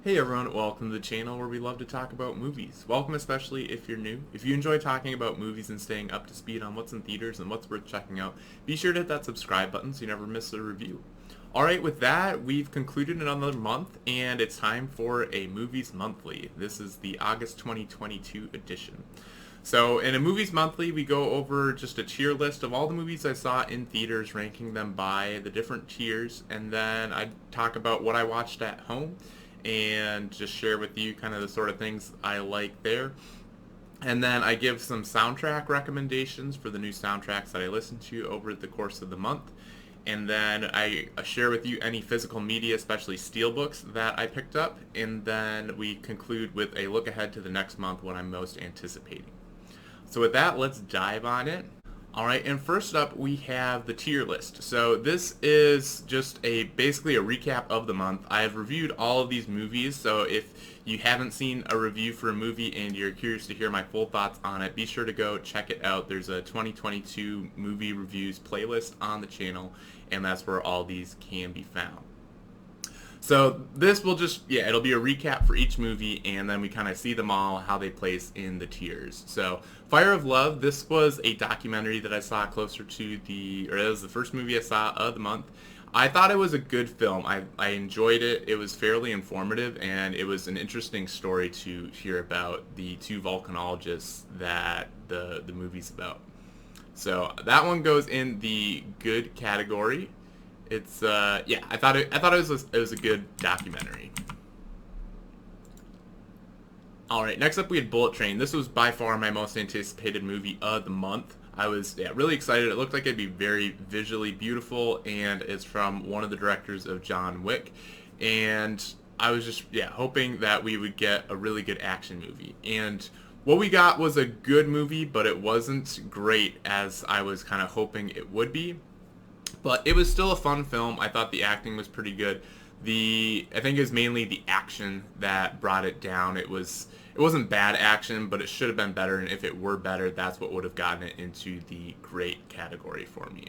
Hey everyone, welcome to the channel where we love to talk about movies. Welcome especially if you're new. If you enjoy talking about movies and staying up to speed on what's in theaters and what's worth checking out, be sure to hit that subscribe button so you never miss a review. Alright, with that, we've concluded another month and it's time for a Movies Monthly. This is the August 2022 edition. So in a Movies Monthly, we go over just a tier list of all the movies I saw in theaters, ranking them by the different tiers, and then I talk about what I watched at home and just share with you kind of the sort of things I like there. And then I give some soundtrack recommendations for the new soundtracks that I listened to over the course of the month. And then I share with you any physical media, especially Steelbooks, that I picked up. And then we conclude with a look ahead to the next month, what I'm most anticipating. So with that, let's dive on it. Alright, and first up we have the tier list. So this is just basically a recap of the month. I have reviewed all of these movies, so if you haven't seen a review for a movie and you're curious to hear my full thoughts on it, be sure to go check it out. There's a 2022 movie reviews playlist on the channel, and that's where all these can be found. So this will just, it'll be a recap for each movie, and then we kind of see them all, how they place in the tiers. So Fire of Love, this was a documentary that I saw closer to it was the first movie I saw of the month. I thought it was a good film. I enjoyed it. It was fairly informative, and it was an interesting story to hear about the two volcanologists that the movie's about. So that one goes in the good category. It's I thought it was a good documentary. All right, next up we had Bullet Train. This was by far my most anticipated movie of the month. I was really excited. It looked like it'd be very visually beautiful, and it's from one of the directors of John Wick. And I was just hoping that we would get a really good action movie. And what we got was a good movie, but it wasn't great as I was kind of hoping it would be. But it was still a fun film. I thought the acting was pretty good. I think it was mainly the action that brought it down. It wasn't bad action, but it should have been better. And if it were better, that's what would have gotten it into the great category for me.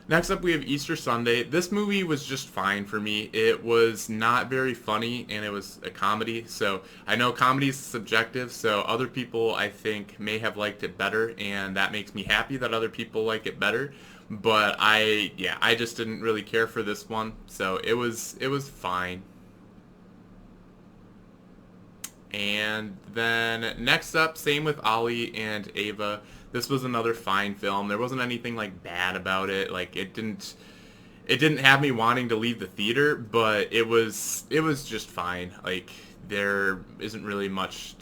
Next up, we have Easter Sunday. This movie was just fine for me. It was not very funny, and it was a comedy. So I know comedy is subjective, so other people, I think, may have liked it better, and that makes me happy that other people like it better. But I just didn't really care for this one, so it was fine. And then next up, same with Ali and Ava. This was another fine film. There wasn't anything like bad about it. Like it didn't have me wanting to leave the theater, but it was just fine. Like there isn't really much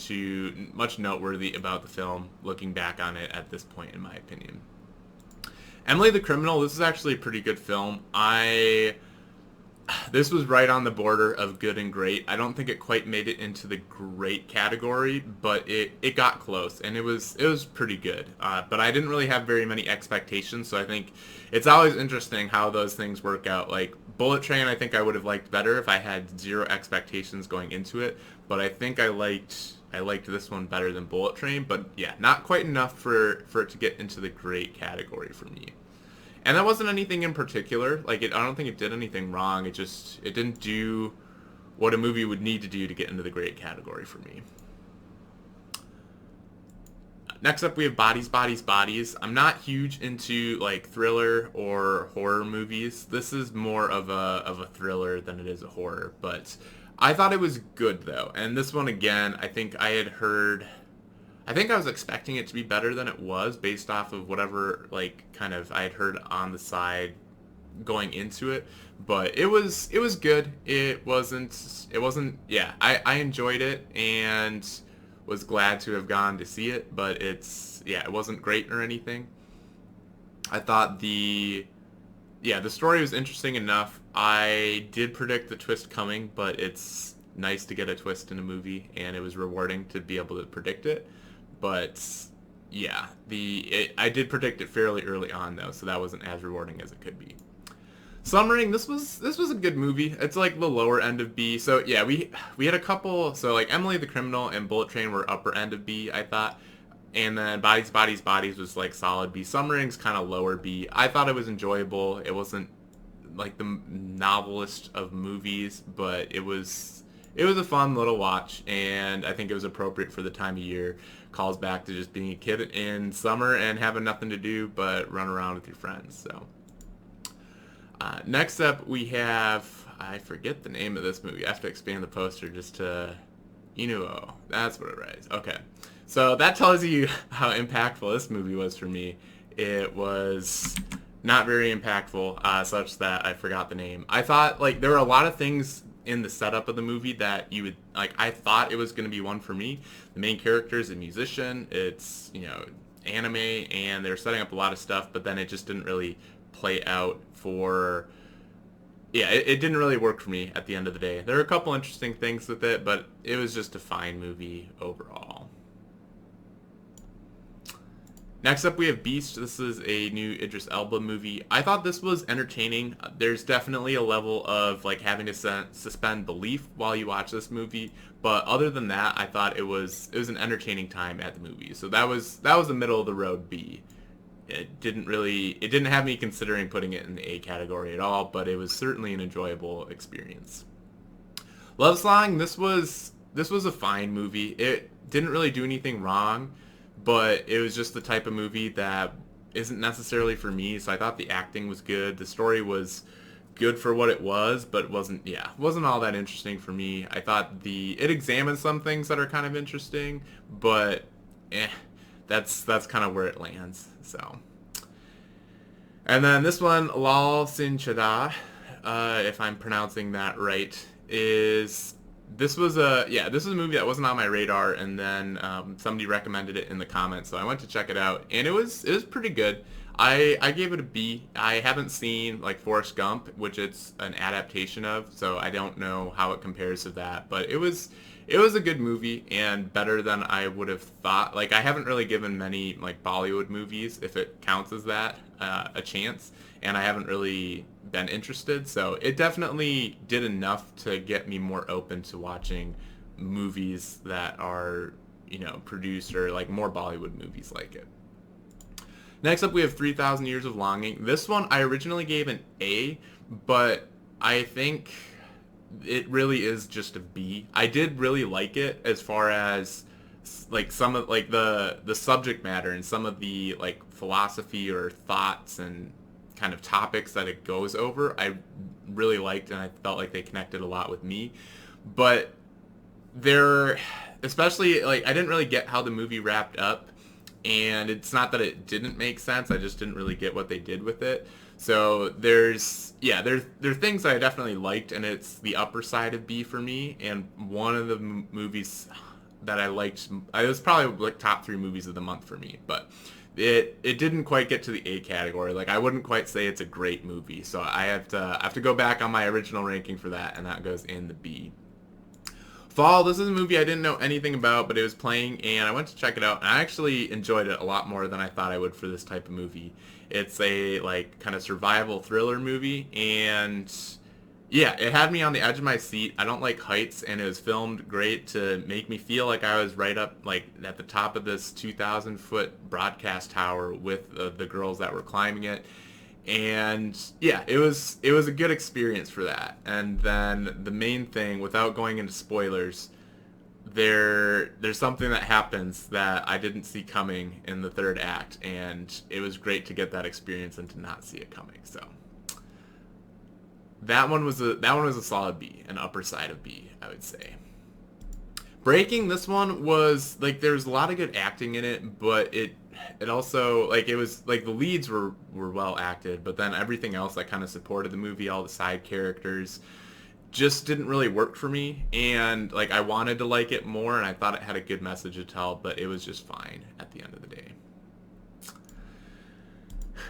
noteworthy about the film looking back on it at this point, in my opinion. Emily the Criminal, this is actually a pretty good film. This was right on the border of good and great. I don't think it quite made it into the great category, but it got close, and it was pretty good. But I didn't really have very many expectations, so I think it's always interesting how those things work out. Like Bullet Train, I think I would have liked better if I had zero expectations going into it, but I think I liked this one better than Bullet Train, but not quite enough for it to get into the great category for me. And that wasn't anything in particular. Like I don't think it did anything wrong. It didn't do what a movie would need to do to get into the great category for me. Next up, we have Bodies, Bodies, Bodies. I'm not huge into like thriller or horror movies. This is more of a thriller than it is a horror, but I thought it was good though. And this one again, I think I was expecting it to be better than it was based off of whatever I had heard on the side going into it, but it was good. I enjoyed it and was glad to have gone to see it, but it wasn't great or anything. I thought the story was interesting enough. I did predict the twist coming, but it's nice to get a twist in a movie, and it was rewarding to be able to predict it. But I did predict it fairly early on though, so that wasn't as rewarding as it could be. Summering, this was a good movie. It's like the lower end of B. So we had a couple. So like Emily the Criminal and Bullet Train were upper end of B, I thought, and then Bodies, Bodies, Bodies was like solid B. Summering's kind of lower B. I thought it was enjoyable. It wasn't like the novelist of movies, but it was a fun little watch, and I think it was appropriate for the time of year. Calls back to just being a kid in summer and having nothing to do but run around with your friends. So next up we have, I forget the name of this movie. I have to expand the poster just to Inuo. That's what it writes. Okay. So that tells you how impactful this movie was for me. It was not very impactful, such that I forgot the name. I thought, like, there were a lot of things in the setup of the movie that you would, like, I thought it was going to be one for me. The main character is a musician. It's, anime, and they're setting up a lot of stuff, but then it just didn't really play out for... Yeah, it didn't really work for me at the end of the day. There were a couple interesting things with it, but it was just a fine movie overall. Next up we have Beast. This is a new Idris Elba movie. I thought this was entertaining. There's definitely a level of like having to suspend belief while you watch this movie, but other than that, I thought it was an entertaining time at the movie. So that was a middle of the road B. It didn't have me considering putting it in the A category at all, but it was certainly an enjoyable experience. Love Song, this was a fine movie. It didn't really do anything wrong, but it was just the type of movie that isn't necessarily for me, so I thought the acting was good. The story was good for what it was, but wasn't all that interesting for me. I thought it examined some things that are kind of interesting, but that's kind of where it lands. So, and then this one, Lal Sin Chada, if I'm pronouncing that right, this was a movie that wasn't on my radar, and then somebody recommended it in the comments, so I went to check it out, and it was pretty good. I gave it a B. I haven't seen like Forrest Gump, which it's an adaptation of, so I don't know how it compares to that, but it was a good movie and better than I would have thought. Like, I haven't really given many like Bollywood movies, if it counts as that, a chance, and I haven't really been interested, so it definitely did enough to get me more open to watching movies that are, produced, or like more Bollywood movies like it. Next up we have 3,000 Years of Longing. This one I originally gave an A, but I think it really is just a B. I did really like it as far as like some of like the subject matter and some of the like philosophy or thoughts and kind of topics that it goes over. I really liked, and I felt like they connected a lot with me. But especially like I didn't really get how the movie wrapped up, and it's not that it didn't make sense. I just didn't really get what they did with it. So there are things I definitely liked, and it's the upper side of B for me. And one of the movies that I liked, it was probably like top 3 movies of the month for me, but it didn't quite get to the A category. Like, I wouldn't quite say it's a great movie, so I have to go back on my original ranking for that, and that goes in the B. Fall, this is a movie I didn't know anything about, but it was playing, and I went to check it out, and I actually enjoyed it a lot more than I thought I would for this type of movie. It's a, like, kind of survival thriller movie, and yeah, it had me on the edge of my seat. I don't like heights, and it was filmed great to make me feel like I was right up, like, at the top of this 2,000-foot broadcast tower with the girls that were climbing it. And yeah, it was a good experience for that. And then the main thing, without going into spoilers, there's something that happens that I didn't see coming in the third act, and it was great to get that experience and to not see it coming. So that one was a solid B, an upper side of B, I would say. Breaking, this one was like, there's a lot of good acting in it, but it also, like, it was like the leads were well acted, but then everything else that kind of supported the movie, all the side characters, just didn't really work for me. And like, I wanted to like it more, and I thought it had a good message to tell, but it was just fine at the end of the day.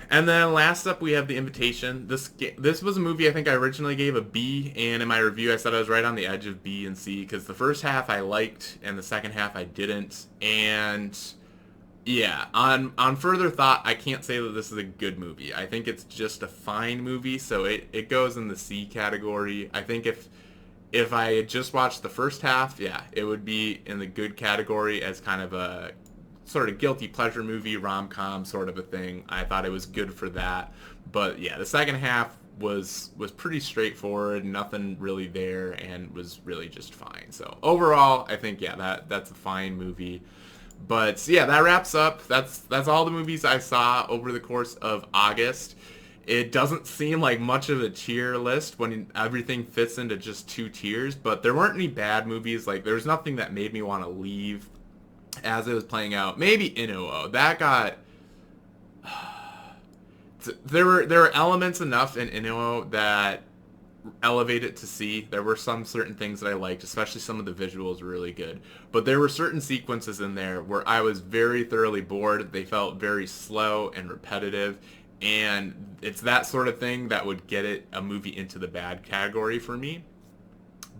And then last up we have The Invitation. This was a movie I think I originally gave a B, and in my review I said I was right on the edge of B and C, because the first half I liked and the second half I didn't. And yeah, on further thought, I can't say that this is a good movie. I think it's just a fine movie, so it goes in the C category. I think if I had just watched the first half, yeah, it would be in the good category as kind of a sort of guilty pleasure movie, rom-com sort of a thing. I thought it was good for that. But yeah, the second half was pretty straightforward, nothing really there, and was really just fine. So overall, I think that's a fine movie. But yeah, that wraps up. That's all the movies I saw over the course of August. It doesn't seem like much of a tier list when everything fits into just 2 tiers, but there weren't any bad movies. Like, there was nothing that made me want to leave as it was playing out. Maybe Inuo. That got... There were elements enough in Inuo that elevate it to C. There were some certain things that I liked, especially some of the visuals were really good. But there were certain sequences in there where I was very thoroughly bored. They felt very slow and repetitive. And it's that sort of thing that would get a movie into the bad category for me.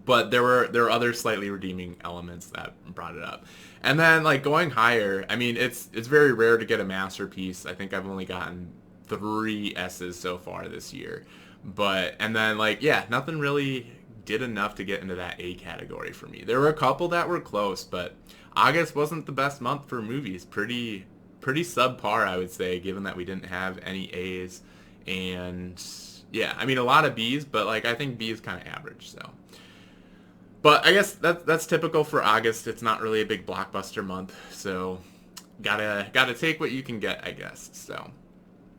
But there were other slightly redeeming elements that brought it up. And then, like, going higher, I mean, it's very rare to get a masterpiece. I think I've only gotten 3 S's so far this year. And then, like, yeah, nothing really did enough to get into that A category for me. There were a couple that were close, but August wasn't the best month for movies. Pretty subpar, I would say, given that we didn't have any A's. And yeah, I mean, a lot of B's, but like, I think B is kind of average, so. But I guess that's typical for August. It's not really a big blockbuster month, so gotta take what you can get, I guess. So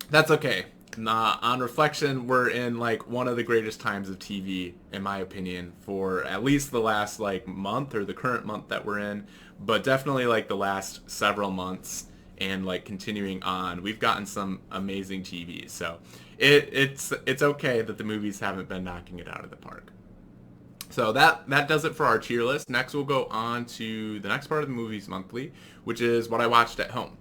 that's okay. On reflection, we're in like one of the greatest times of TV, in my opinion, for at least the last like month or the current month that we're in, but definitely like the last several months. And like continuing on, we've gotten some amazing TV, so it's okay that the movies haven't been knocking it out of the park. So that does it for our tier list. Next, we'll go on to the next part of the Movies Monthly, which is what I watched at home.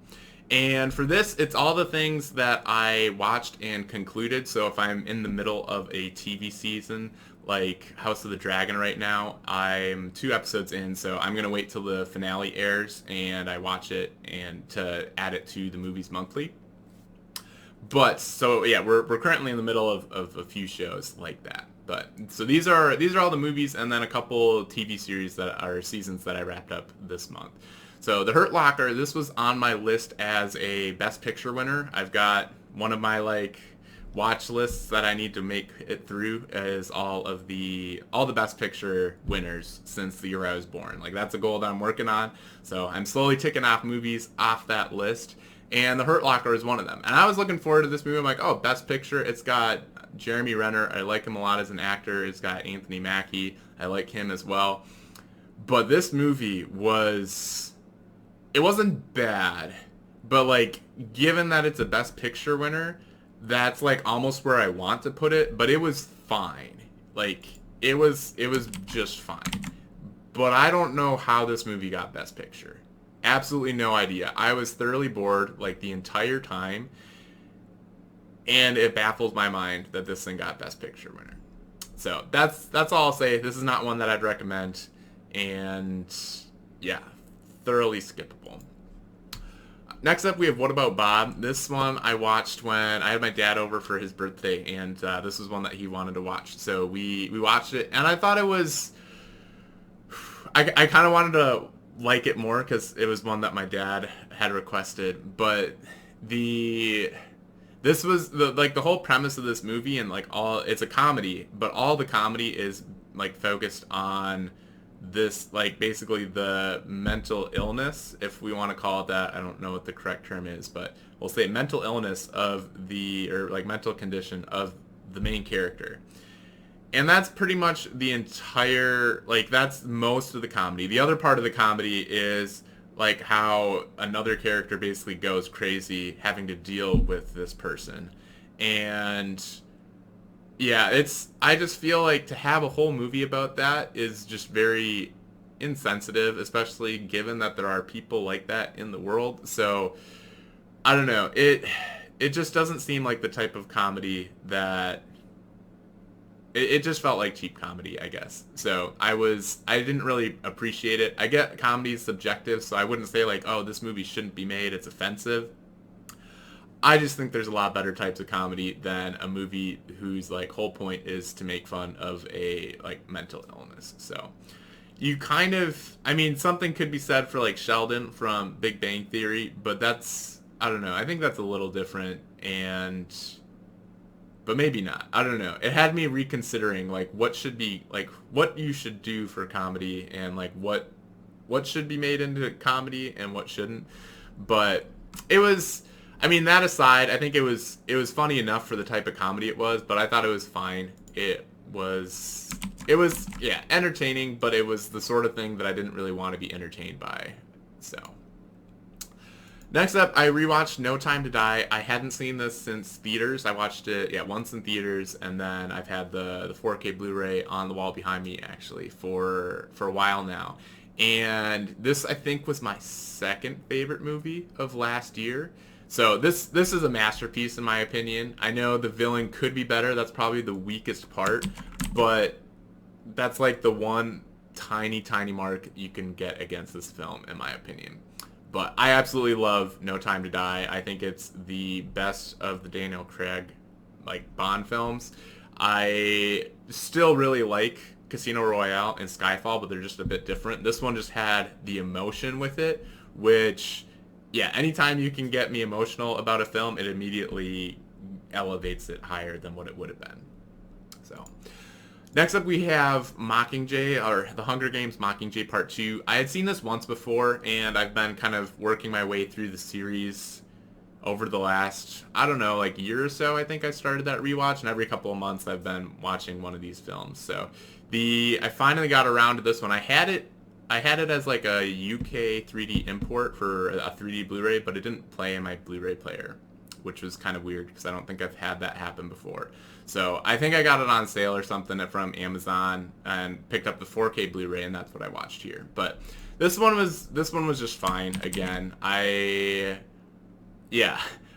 And for this, it's all the things that I watched and concluded. So if I'm in the middle of a TV season, like House of the Dragon right now, I'm 2 episodes in, so I'm going to wait till the finale airs and I watch it and to add it to the Movies Monthly. But, so yeah, we're currently in the middle of a few shows like that. But, so these are all the movies and then a couple TV series that are seasons that I wrapped up this month. So The Hurt Locker, this was on my list as a Best Picture winner. I've got one of my like watch lists that I need to make it through is all the Best Picture winners since the year I was born. Like, that's a goal that I'm working on. So I'm slowly ticking off movies off that list. And The Hurt Locker is one of them. And I was looking forward to this movie. I'm like, oh, Best Picture. It's got Jeremy Renner. I like him a lot as an actor. It's got Anthony Mackie. I like him as well. But this movie it wasn't bad. But, like, given that it's a Best Picture winner, that's like almost where I want to put it, but it was fine. Like, it was just fine. But I don't know how this movie got Best Picture. Absolutely no idea. I was thoroughly bored like the entire time, and it baffles my mind that this thing got Best Picture winner. So that's all I'll say. This is not one that I'd recommend, and yeah, thoroughly skippable. Next up, we have What About Bob? This one I watched when I had my dad over for his birthday, and this was one that he wanted to watch. So we watched it, and I thought it was... I kind of wanted to like it more because it was one that my dad had requested, but this was the whole premise of this movie, and like it's a comedy, but all the comedy is like focused on this, like, basically the mental illness, if we want to call it that. I don't know what the correct term is, but we'll say mental illness or like mental condition of the main character. And that's pretty much the entire, like, that's most of the comedy. The other part of the comedy is like how another character basically goes crazy having to deal with this person. And yeah, I just feel like to have a whole movie about that is just very insensitive, especially given that there are people like that in the world. So, I don't know. It just doesn't seem like the type of comedy that... It just felt like cheap comedy, I guess. So, I didn't really appreciate it. I get comedy is subjective, so I wouldn't say like, oh, this movie shouldn't be made, it's offensive. I just think there's a lot better types of comedy than a movie whose like whole point is to make fun of a like mental illness. So you kind of, I mean, something could be said for like Sheldon from Big Bang Theory, but I don't know. I think that's a little different, but but maybe not. I don't know. It had me reconsidering like what should be like what you should do for comedy and like what should be made into comedy and what shouldn't. But it was, I mean, that aside, I think it was funny enough for the type of comedy it was, but I thought it was fine. It was yeah, entertaining, but it was the sort of thing that I didn't really want to be entertained by. So next up, I rewatched No Time to Die. I hadn't seen this since theaters. I watched it once in theaters, and then I've had the 4K Blu-ray on the wall behind me actually for a while now. And this, I think, was my second favorite movie of last year. So this is a masterpiece in my opinion. I know the villain could be better. That's probably the weakest part, but that's like the one tiny mark you can get against this film in my opinion. But I absolutely love No Time to Die. I think it's the best of the Daniel Craig like Bond films. I still really like Casino Royale and Skyfall, but they're just a bit different. This one just had the emotion with it, which, yeah, anytime you can get me emotional about a film, it immediately elevates it higher than what it would have been. So next up we have Mockingjay, or The Hunger Games Mockingjay Part 2. I had seen this once before, and I've been kind of working my way through the series over the last, I don't know, like year or so. I think I started that rewatch, and every couple of months I've been watching one of these films. So I finally got around to this one. I had it as like a UK 3D import for a 3D Blu-ray, but it didn't play in my Blu-ray player, which was kind of weird because I don't think I've had that happen before. So I think I got it on sale or something from Amazon and picked up the 4K Blu-ray, and that's what I watched here. But this one was just fine. Again, I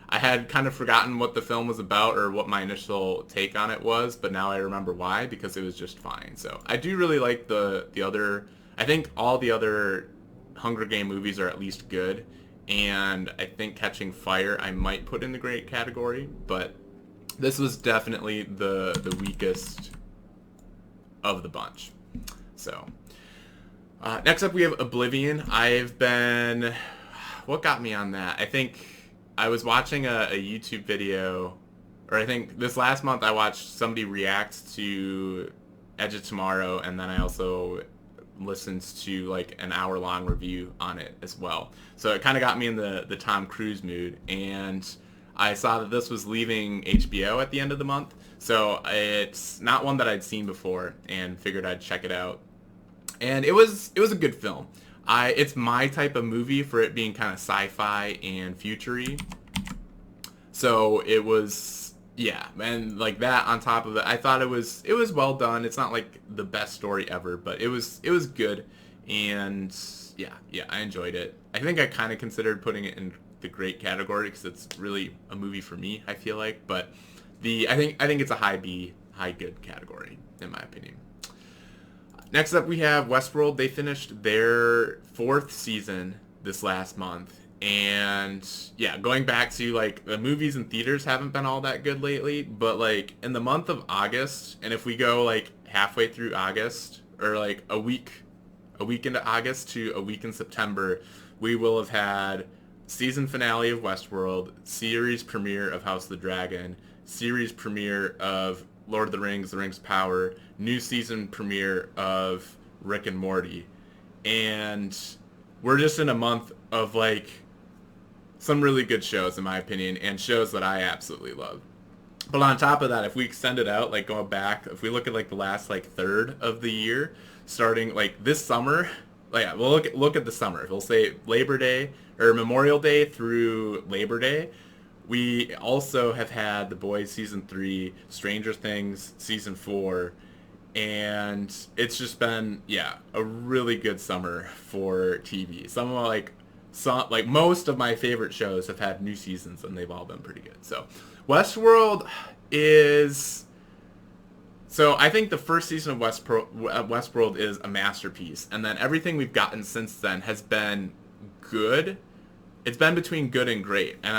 had kind of forgotten what the film was about or what my initial take on it was, but now I remember why, because it was just fine. So I do really like the other, I think all the other Hunger Game movies are at least good, and I think Catching Fire I might put in the great category, but this was definitely the weakest of the bunch. So next up we have Oblivion. What got me on that? I think I was watching a YouTube video, or I think this last month I watched somebody react to Edge of Tomorrow, and then I also listened to like an hour-long review on it as well. So it kind of got me in the Tom Cruise mood, and I saw that this was leaving HBO at the end of the month, so it's not one that I'd seen before, and figured I'd check it out. And it was a good film. It's my type of movie for it being kind of sci-fi and future-y. So it was, yeah, and like that on top of it, I thought it was well done. It's not like the best story ever, but it was good, and yeah, I enjoyed it. I think I kind of considered putting it in the great category because it's really a movie for me, I feel like, but I think it's a high B, high good category in my opinion. Next up we have Westworld. They finished their 4th season this last month, and yeah, going back to like the movies and theaters haven't been all that good lately, but like in the month of August, and if we go like halfway through August, or like a week into August to a week in September, we will have had season finale of Westworld, series premiere of House of the Dragon, series premiere of Lord of the Rings of Power, new season premiere of Rick and Morty. And we're just in a month of like some really good shows in my opinion, and shows that I absolutely love. But on top of that, if we extend it out, like going back, if we look at like the last like third of the year, starting like this summer, like we'll look at the summer. We'll say Labor Day or Memorial Day through Labor Day. We also have had The Boys Season 3, Stranger Things Season 4, and it's just been, yeah, a really good summer for TV. Most of my favorite shows have had new seasons, and they've all been pretty good. So Westworld is... So I think the first season of Westworld is a masterpiece, and then everything we've gotten since then has been good. It's been between good and great, and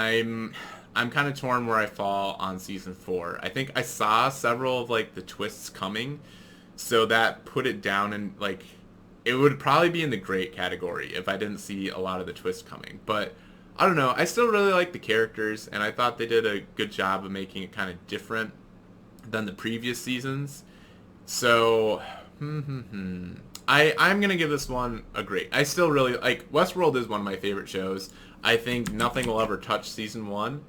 I'm kind of torn where I fall on season 4. I think I saw several of like the twists coming, so that put it down, and like it would probably be in the great category if I didn't see a lot of the twists coming. But I don't know, I still really like the characters, and I thought they did a good job of making it kind of different. than the previous seasons. So, I'm gonna give this one a great. I still really like Westworld is one of my favorite shows. I think nothing will ever touch season one.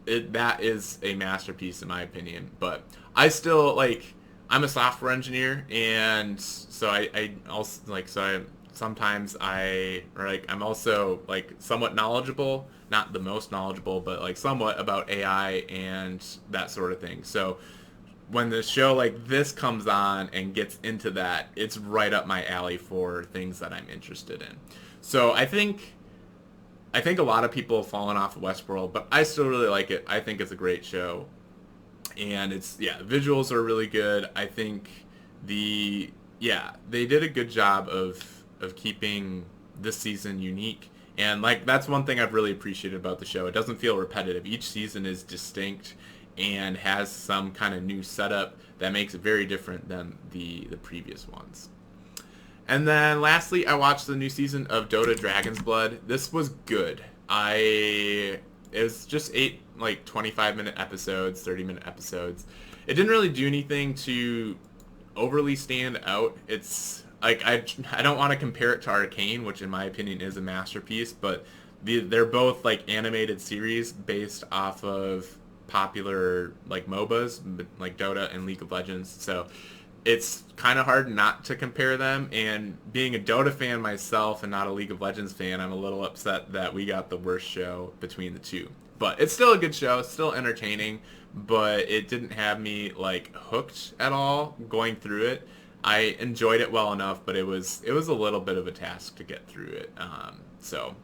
That is a masterpiece in my opinion. But I still like. I'm a software engineer, and so I also like so I sometimes I'm also like somewhat knowledgeable, not the most knowledgeable, but like somewhat about AI and that sort of thing. So when the show like this comes on and gets into that, it's right up my alley for things that I'm interested in. So I think a lot of people have fallen off of Westworld, but I still really like it. I think it's a great show. And it's the visuals are really good. I think they did a good job of keeping this season unique. And like that's one thing I've really appreciated about the show. It doesn't feel repetitive. Each season is distinct and has some kind of new setup that makes it very different than the previous ones. And then lastly, I watched the new season of Dota Dragon's Blood. This was good. It was just 8 like 25-minute episodes, 30-minute episodes. It didn't really do anything to overly stand out. It's like I don't want to compare it to Arcane, which in my opinion is a masterpiece, but they're both like animated series based off of popular like MOBAs, like Dota and League of Legends. So it's kind of hard not to compare them, and being a Dota fan myself and not a League of Legends fan, I'm a little upset that we got the worst show between the two. But it's still a good show, it's still entertaining, but it didn't have me like hooked at all going through it. I enjoyed it well enough, but it was a little bit of a task to get through it. So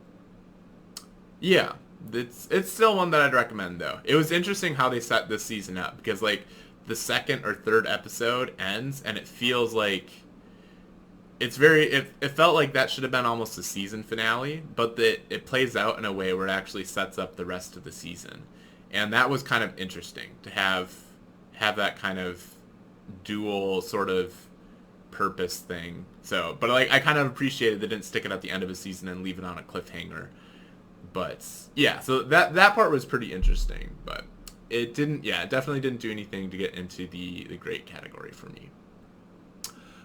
yeah, it's still one that I'd recommend though. It was interesting how they set this season up because like the second or third episode ends and it feels like it felt like that should have been almost a season finale, but that it plays out in a way where it actually sets up the rest of the season. And that was kind of interesting to have that kind of dual sort of purpose thing. So, but like I kind of appreciated they didn't stick it at the end of a season and leave it on a cliffhanger. But yeah, so that part was pretty interesting, but it definitely didn't do anything to get into the great category for me.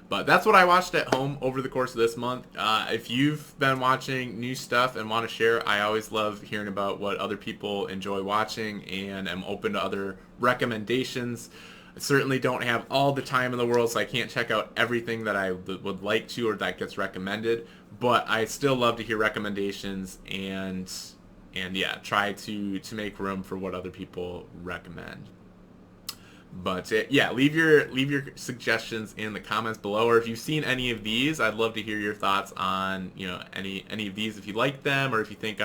But that's what I watched at home over the course of this month. If you've been watching new stuff and want to share, I always love hearing about what other people enjoy watching, and I'm open to other recommendations. I certainly don't have all the time in the world, so I can't check out everything that I would like to or that gets recommended. But I still love to hear recommendations and try to make room for what other people recommend. But leave your suggestions in the comments below, or if you've seen any of these, I'd love to hear your thoughts on any of these if you like them, or if you think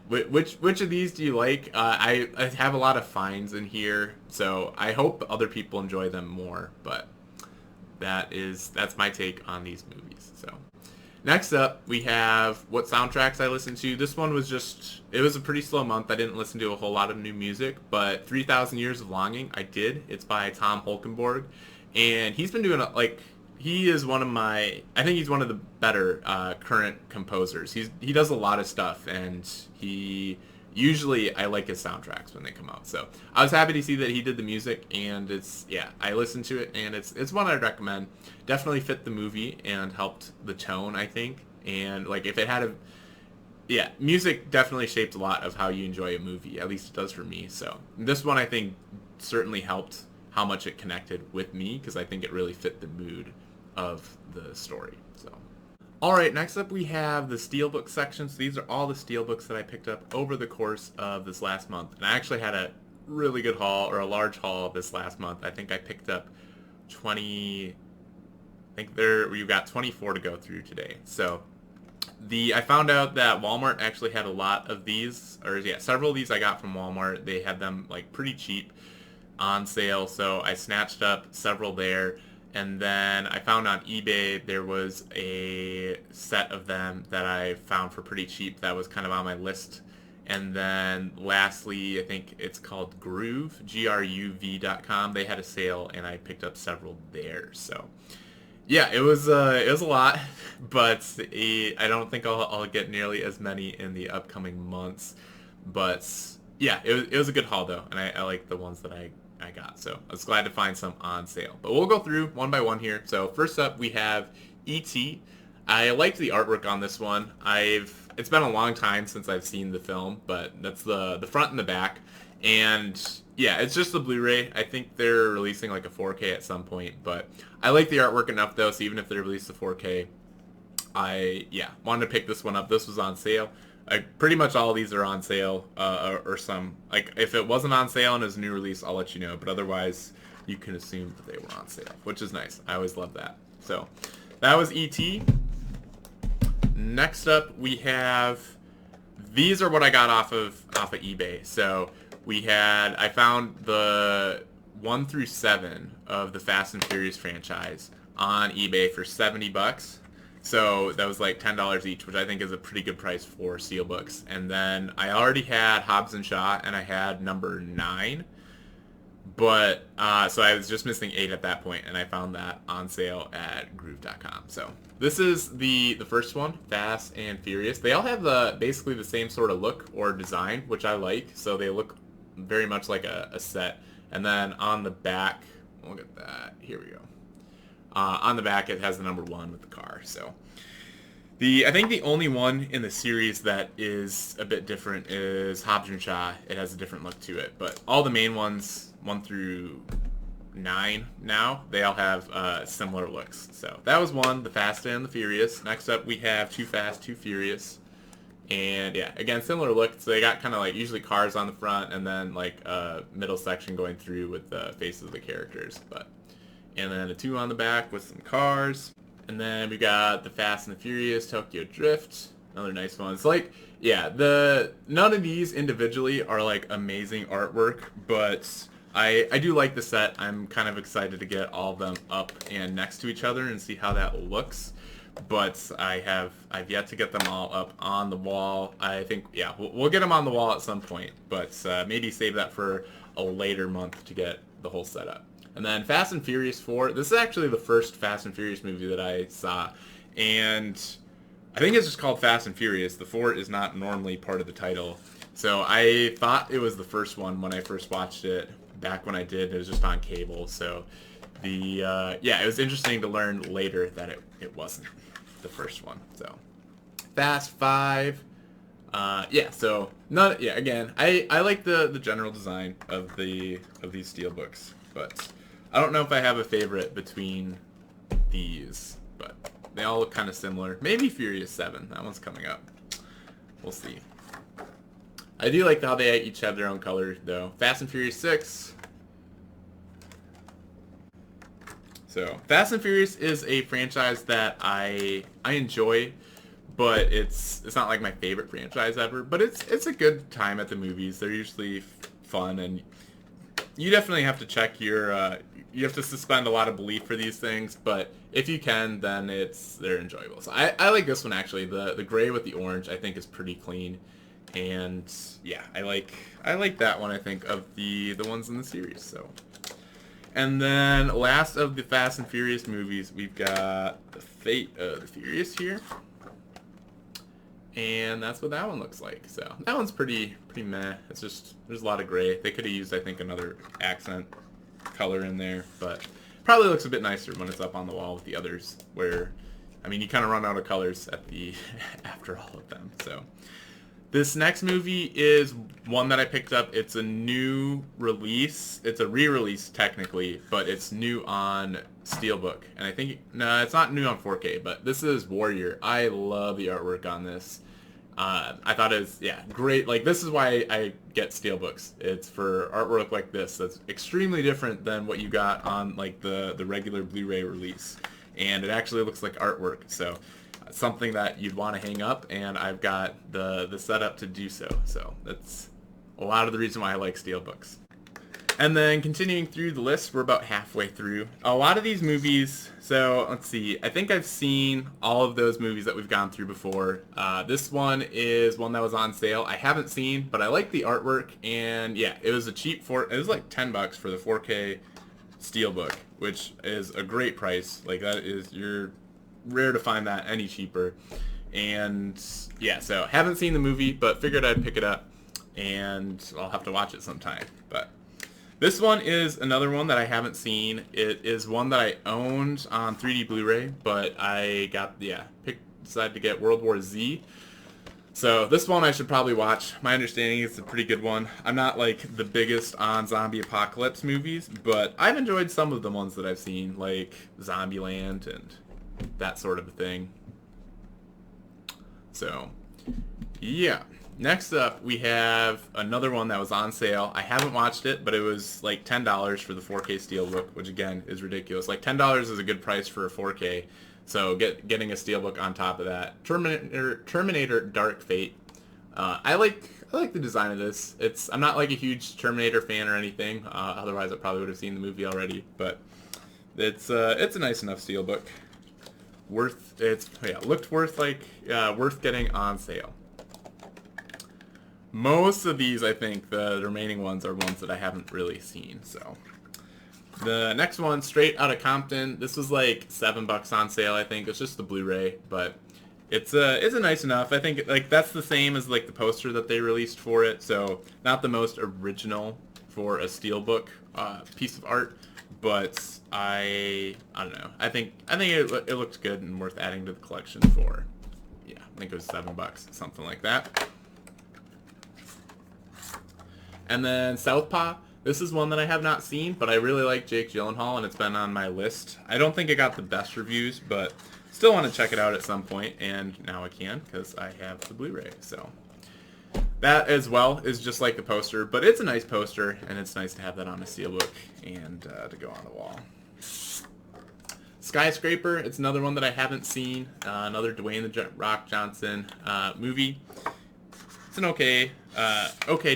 which of these do you like? I have a lot of finds in here, so I hope other people enjoy them more. But that's my take on these movies. So next up, we have what soundtracks I listened to. This one was it was a pretty slow month. I didn't listen to a whole lot of new music, but 3,000 Years of Longing, I did. It's by Tom Holkenborg, and he's been doing he is I think he's one of the better current composers. He does a lot of stuff, and I like his soundtracks when they come out. So I was happy to see that he did the music, and I listened to it, and it's one I'd recommend. Definitely fit the movie and helped the tone, I think. And like if it had music definitely shaped a lot of how you enjoy a movie. At least it does for me. So this one I think certainly helped how much it connected with me, because I think it really fit the mood of the story. So alright, next up we have the Steelbook section. So these are all the Steelbooks that I picked up over the course of this last month. And I actually had a really good haul, or a large haul this last month. I think I picked up 20... we've got 24 to go through today. So I found out that Walmart actually had a lot of these, several of these I got from Walmart. They had them like pretty cheap on sale, so I snatched up several there. And then I found on eBay there was a set of them that I found for pretty cheap that was kind of on my list. And then lastly, I think it's called Groove, GRUV.com. They had a sale, and I picked up several there. So yeah, it was a lot, but I don't think I'll get nearly as many in the upcoming months. But yeah, it was a good haul though, and I like the ones that I I got. So I was glad to find some on sale. But we'll go through one by one here. So first up, we have E.T. I liked the artwork on this one. It's been a long time since I've seen the film, but that's the front and the back. And yeah, it's just the Blu-ray. I think they're releasing like a 4K at some point, but I like the artwork enough though, so even if they release the 4K, I wanted to pick this one up. This was on sale. Pretty much all of these are on sale, or some, like, if it wasn't on sale and is a new release, I'll let you know, but otherwise you can assume that they were on sale, which is nice. I always love that. So that was E.T. Next up, we have, these are what I got off of eBay. So I found the 1 through 7 of the Fast and Furious franchise on eBay for $70. So that was like $10 each, which I think is a pretty good price for Steelbooks. And then I already had Hobbs and Shaw, and I had number 9. But, so I was just missing 8 at that point, and I found that on sale at groove.com. So this is the first one, Fast and Furious. They all have basically the same sort of look or design, which I like. So they look very much like a set. And then on the back, look at that. Here we go. On the back, it has the number 1 with the car. So I think the only one in the series that is a bit different is Hobbs and Shaw. It has a different look to it. But all the main ones, 1 through 9 now, they all have similar looks. So that was one, the Fast and the Furious. Next up, we have Too Fast, Too Furious. And yeah, again, similar look. So they got kind of like usually cars on the front and then like a middle section going through with the faces of the characters. And then a 2 on the back with some cars. And then we got the Fast and the Furious Tokyo Drift. Another nice one. It's like, yeah, none of these individually are like amazing artwork, but I do like the set. I'm kind of excited to get all of them up and next to each other and see how that looks. But I've yet to get them all up on the wall. I think, yeah, we'll get them on the wall at some point, but maybe save that for a later month to get the whole setup. And then Fast and Furious 4. This is actually the first Fast and Furious movie that I saw, and I think it's just called Fast and Furious. The 4 is not normally part of the title. So I thought it was the first one when I first watched it. Back when I did, it was just on cable. So it was interesting to learn later that it wasn't the first one. So Fast 5. Again, I like the general design of these Steelbooks, but I don't know if I have a favorite between these, but they all look kind of similar. Maybe Furious 7. That one's coming up. We'll see. I do like how they each have their own color, though. Fast and Furious 6. So, Fast and Furious is a franchise that I enjoy, but it's not like my favorite franchise ever. But it's a good time at the movies. They're usually fun, and you definitely have to check you have to suspend a lot of belief for these things, but if you can, then they're enjoyable. So I like this one actually. The gray with the orange I think is pretty clean. And yeah, I like that one, I think, of the ones in the series. So, and then last of the Fast and Furious movies, we've got the Fate of the Furious here, and that's what that one looks like. So that one's pretty meh. It's just there's a lot of gray. They could have used, I think, another accent color in there, but probably looks a bit nicer when it's up on the wall with the others. Where, I mean, you kind of run out of colors at after all of them. So. This next movie is one that I picked up. It's a new release. It's a re-release technically, but it's new on Steelbook. And I think, no, it's not new on 4K, but this is Warrior. I love the artwork on this. I thought it was, great. Like, this is why I get Steelbooks. It's for artwork like this. That's extremely different than what you got on, like, the regular Blu-ray release. And it actually looks like artwork, so something that you'd want to hang up, and I've got the setup to do so. So that's a lot of the reason why I like Steelbooks. And then continuing through the list, we're about halfway through. A lot of these movies, so let's see, I think I've seen all of those movies that we've gone through before. This one is one that was on sale. I haven't seen, but I like the artwork, and yeah, it was it was like $10 for the 4K Steelbook, which is a great price. Like, that is, you're rare to find that any cheaper. And yeah, so haven't seen the movie, but figured I'd pick it up, and I'll have to watch it sometime. But This one is another one that I haven't seen. It is one that I owned on 3D Blu-ray, but I decided to get World War Z. So this one I should probably watch. My understanding is it's a pretty good one. I'm not like the biggest on zombie apocalypse movies, but I've enjoyed some of the ones that I've seen, like Zombieland and that sort of thing. So, yeah. Next up, we have another one that was on sale. I haven't watched it, but it was like $10 for the 4K Steelbook, which again is ridiculous. Like $10 is a good price for a 4K. So getting a Steelbook on top of that. Terminator Dark Fate. I like the design of this. I'm not like a huge Terminator fan or anything. Otherwise, I probably would have seen the movie already. But it's a nice enough Steelbook. Worth getting on sale. Most of these, I think, the remaining ones are ones that I haven't really seen. So the next one, Straight Outta Compton. This was like $7 on sale. I think it's just the Blu-ray, but it's a nice enough. I think like that's the same as like the poster that they released for it. So not the most original for a Steelbook piece of art, but I don't know. I think it looked good and worth adding to the collection for. Yeah, I think it was $7, something like that. And then Southpaw. This is one that I have not seen, but I really like Jake Gyllenhaal, and it's been on my list. I don't think it got the best reviews, but still want to check it out at some point, and now I can because I have the Blu-ray. So that as well is just like the poster, but it's a nice poster, and it's nice to have that on a Steelbook and to go on the wall. Skyscraper. It's another one that I haven't seen. Another Dwayne The Rock Johnson movie. It's an okay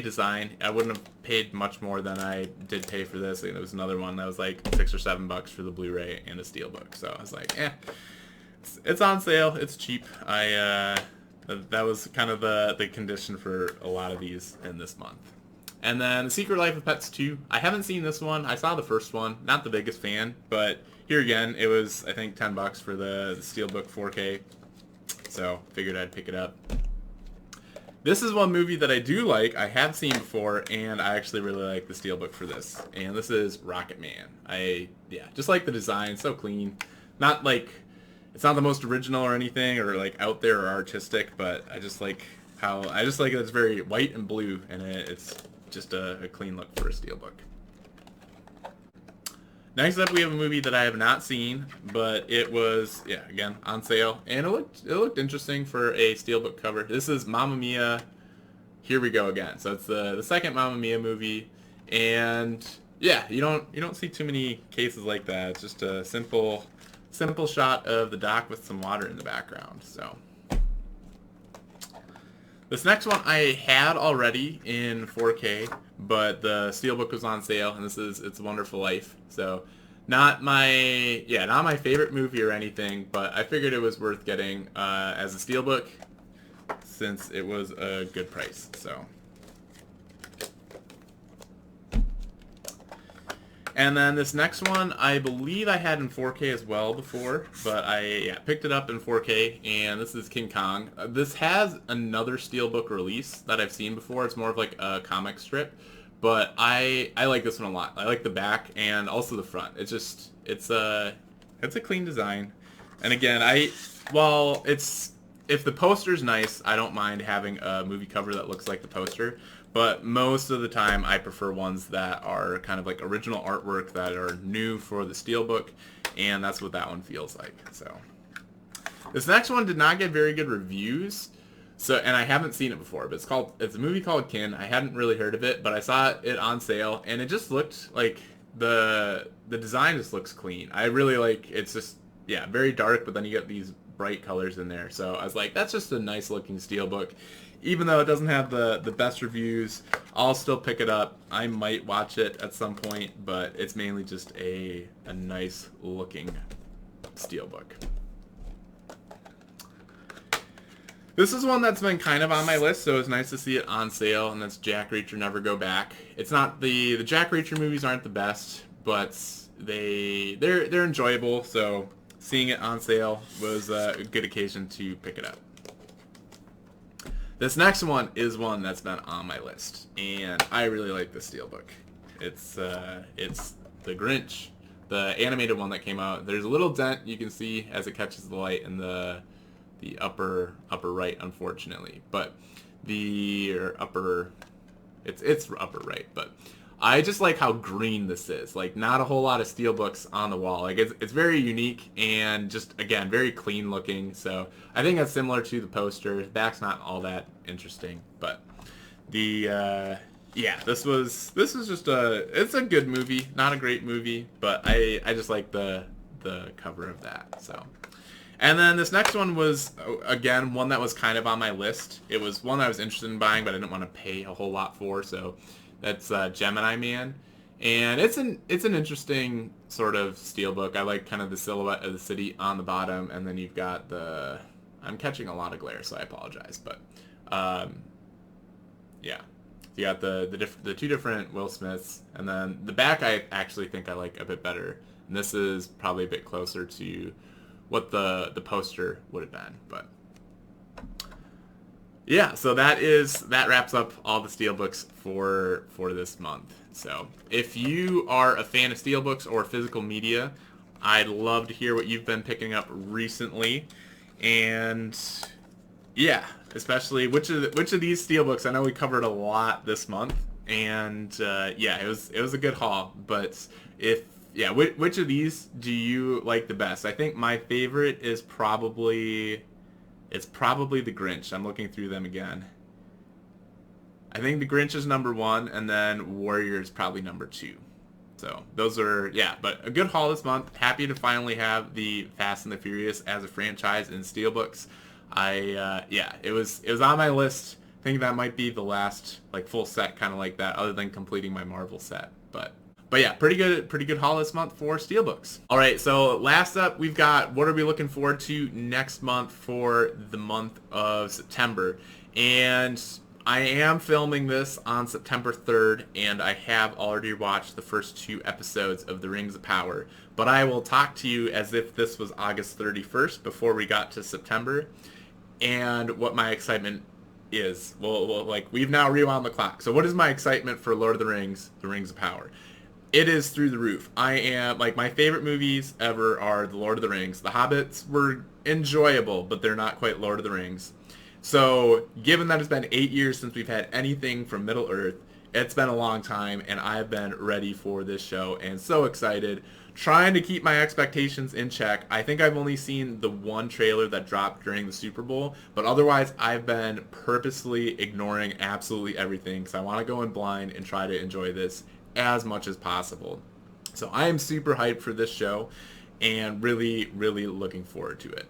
design. I wouldn't have paid much more than I did pay for this. It was another one that was like $6 or $7 for the Blu-ray and a Steelbook. So I was like, it's on sale. It's cheap. That was kind of the condition for a lot of these in this month. And then The Secret Life of Pets 2. I haven't seen this one. I saw the first one. Not the biggest fan, but here again, it was I think $10 for the Steelbook 4K. So figured I'd pick it up. This is one movie that I do like, I have seen before, and I actually really like the Steelbook for this. And this is Rocket Man. Just like the design, so clean. Not like, it's not the most original or anything, or like out there or artistic, but I just like that it's very white and blue, and it's just a clean look for a Steelbook. Next up, we have a movie that I have not seen, but it was, again, on sale, and it looked interesting for a Steelbook cover. This is Mamma Mia, Here We Go Again. So it's the second Mamma Mia movie, and yeah, you don't see too many cases like that. It's just a simple shot of the dock with some water in the background. So this next one I had already in 4K, but the Steelbook was on sale, and this is It's a Wonderful Life. So not my favorite movie or anything, but I figured it was worth getting as a Steelbook since it was a good price. So. And then this next one, I believe I had in 4K as well before, but I picked it up in 4K, and this is King Kong. This has another Steelbook release that I've seen before. It's more of like a comic strip, but I like this one a lot. I like the back and also the front. It's a clean design, and again, if the poster's nice, I don't mind having a movie cover that looks like the poster. But most of the time, I prefer ones that are kind of like original artwork that are new for the Steelbook, and that's what that one feels like. So this next one did not get very good reviews, and I haven't seen it before. But it's a movie called Kin. I hadn't really heard of it, but I saw it on sale, and it just looked like the design just looks clean. I really like it's just very dark, but then you get these bright colors in there. So I was like, that's just a nice looking Steelbook. Even though it doesn't have the best reviews, I'll still pick it up. I might watch it at some point, but it's mainly just a nice looking Steelbook. This is one that's been kind of on my list, so it's nice to see it on sale, and that's Jack Reacher Never Go Back. It's not the Jack Reacher movies aren't the best, but they're enjoyable, so seeing it on sale was a good occasion to pick it up. This next one is one that's been on my list, and I really like this Steelbook. It's the Grinch, the animated one that came out. There's a little dent you can see as it catches the light in the upper right, unfortunately, but the upper it's upper right. But I just like how green this is. Like, not a whole lot of Steelbooks on the wall. Like, it's very unique and just, again, very clean looking. So I think that's similar to the poster. The back's not all that interesting, but the yeah, this was just it's a good movie, not a great movie, but I just like the cover of that. So. And then this next one was, again, one that was kind of on my list. It was one I was interested in buying, but I didn't want to pay a whole lot for. So that's Gemini Man. And it's an interesting sort of steelbook. I like kind of the silhouette of the city on the bottom. And then you've got I'm catching a lot of glare, so I apologize. But, yeah. You got the two different Will Smiths. And then the back I actually think I like a bit better. And this is probably a bit closer to what the poster would have been. But yeah, so that wraps up all the Steelbooks for this month. So if you are a fan of Steelbooks or physical media, I'd love to hear what you've been picking up recently. And yeah, especially which of these Steelbooks. I know we covered a lot this month, and yeah, it was a good haul. But which of these do you like the best? I think my favorite is probably the Grinch. I'm looking through them again. I think the Grinch is number 1, and then Warrior is probably number 2. So those are, yeah, but a good haul this month. Happy to finally have the Fast and the Furious as a franchise in Steelbooks. It was on my list. I think that might be the last like full set kind of like that, other than completing my Marvel set. But yeah, pretty good haul this month for Steelbooks. All right, so last up, we've got what are we looking forward to next month for the month of September. And I am filming this on September 3rd, and I have already watched the first 2 episodes of The Rings of Power. But I will talk to you as if this was August 31st before we got to September, and what my excitement is. Well, like, we've now rewound the clock. So what is my excitement for Lord of the Rings, The Rings of Power? It is through the roof. I am, like, my favorite movies ever are The Lord of the Rings. The Hobbits were enjoyable, but they're not quite Lord of the Rings. So, given that it's been 8 years since we've had anything from Middle-earth, it's been a long time, and I've been ready for this show, and so excited. Trying to keep my expectations in check. I think I've only seen the one trailer that dropped during the Super Bowl, but otherwise I've been purposely ignoring absolutely everything, because I want to go in blind and try to enjoy this as much as possible. So I am super hyped for this show and really, really looking forward to it.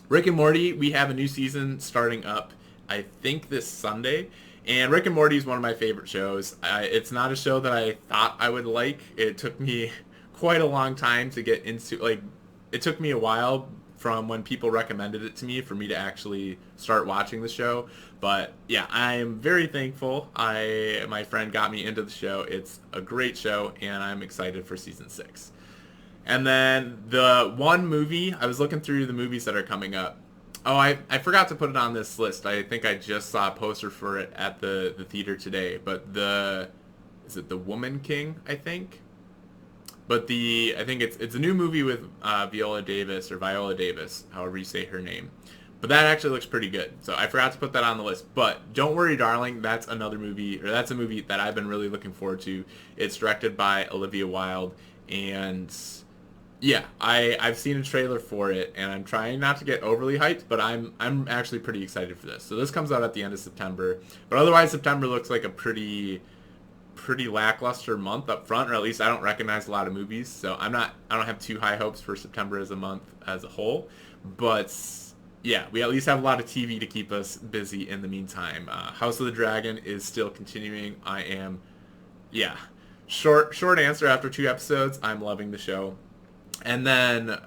Rick and Morty, we have a new season starting up, I think, this Sunday. And Rick and Morty is one of my favorite shows. It's not a show that I thought I would like. It took me quite a long time to get into, like, it took me a while from when people recommended it to me for me to actually start watching the show. But yeah, I am very thankful my friend got me into the show. It's a great show, and I'm excited for season 6. And then the one movie, I was looking through the movies that are coming up. Oh, I forgot to put it on this list. I think I just saw a poster for it at the theater today. But is it The Woman King, I think? But I think it's a new movie with Viola Davis, however you say her name. But that actually looks pretty good. So I forgot to put that on the list. But don't worry, darling. That's a movie that I've been really looking forward to. It's directed by Olivia Wilde. And yeah, I've seen a trailer for it. And I'm trying not to get overly hyped. But I'm actually pretty excited for this. So this comes out at the end of September. But otherwise, September looks like a pretty lackluster month up front. Or at least I don't recognize a lot of movies. So I don't have too high hopes for September as a month as a whole. But yeah, we at least have a lot of TV to keep us busy in the meantime. House of the Dragon is still continuing. Short answer after 2 episodes. I'm loving the show. And then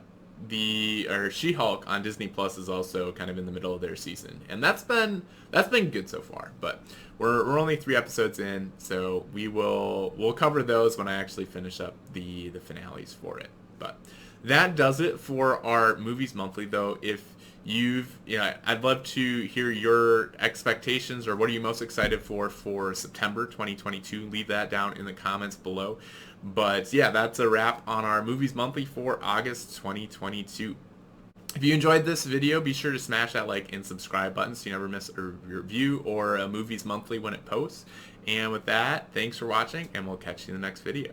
She-Hulk on Disney Plus is also kind of in the middle of their season, and that's been good so far. But we're only 3 episodes in, so we'll cover those when I actually finish up the finales for it. But That does it for our Movies Monthly, though. If I'd love to hear your expectations, or what are you most excited for September 2022. Leave that down in the comments below. But yeah, that's a wrap on our Movies Monthly for August 2022. If you enjoyed this video, be sure to smash that like and subscribe button so you never miss a review or a Movies Monthly when it posts. And with that, thanks for watching, and we'll catch you in the next video.